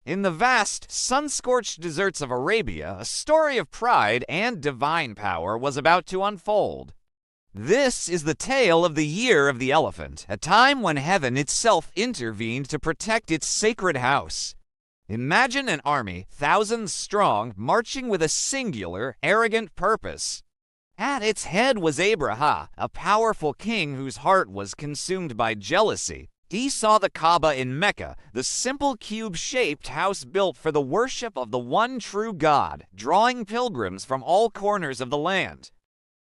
In the vast, sun-scorched deserts of Arabia, a story of pride and divine power was about to unfold. This is the tale of the Year of the Elephant, a time when heaven itself intervened to protect its sacred house. Imagine an army, thousands strong, marching with a singular, arrogant purpose. At its head was Abraha, a powerful king whose heart was consumed by jealousy. He saw the Kaaba in Mecca, the simple cube-shaped house built for the worship of the one true God, drawing pilgrims from all corners of the land.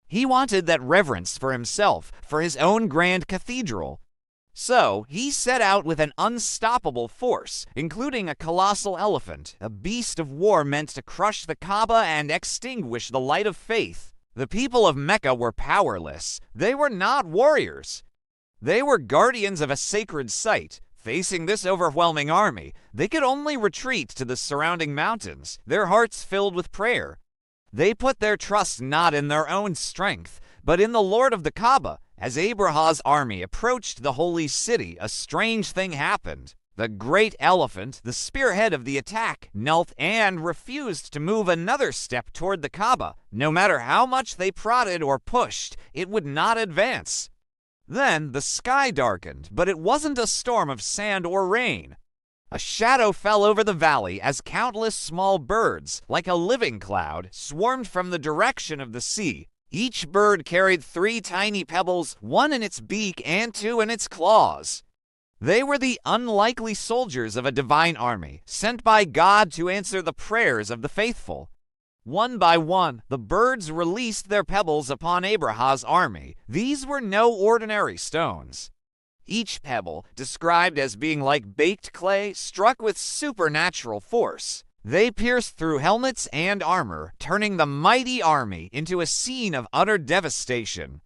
He wanted that reverence for himself, for his own grand cathedral. So, he set out with an unstoppable force, including a colossal elephant, a beast of war meant to crush the Kaaba and extinguish the light of faith. The people of Mecca were powerless. They were not warriors. They were guardians of a sacred site. Facing this overwhelming army, they could only retreat to the surrounding mountains, their hearts filled with prayer. They put their trust not in their own strength, but in the Lord of the Kaaba. As Abraha's army approached the holy city, a strange thing happened. The great elephant, the spearhead of the attack, knelt and refused to move another step toward the Kaaba. No matter how much they prodded or pushed, it would not advance. Then the sky darkened, but it wasn't a storm of sand or rain. A shadow fell over the valley as countless small birds, like a living cloud, swarmed from the direction of the sea. Each bird carried 3 tiny pebbles, 1 in its beak and 2 in its claws. They were the unlikely soldiers of a divine army, sent by God to answer the prayers of the faithful. One by one, the birds released their pebbles upon Abraha's army. These were no ordinary stones. Each pebble, described as being like baked clay, struck with supernatural force. They pierced through helmets and armor, turning the mighty army into a scene of utter devastation.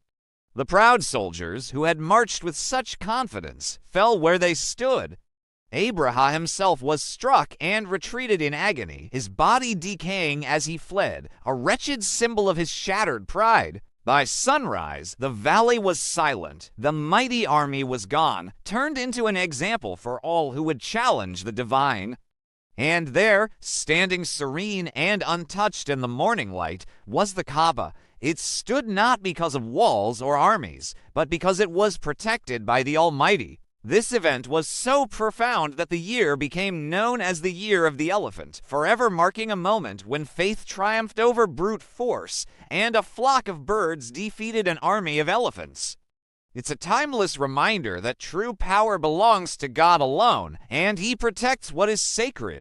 The proud soldiers, who had marched with such confidence, fell where they stood. Abraha himself was struck and retreated in agony, his body decaying as he fled, a wretched symbol of his shattered pride. By sunrise, the valley was silent. The mighty army was gone, turned into an example for all who would challenge the divine. And there, standing serene and untouched in the morning light, was the Kaaba. It stood not because of walls or armies, but because it was protected by the Almighty. This event was so profound that the year became known as the Year of the Elephant, forever marking a moment when faith triumphed over brute force, and a flock of birds defeated an army of elephants. It's a timeless reminder that true power belongs to God alone, and He protects what is sacred.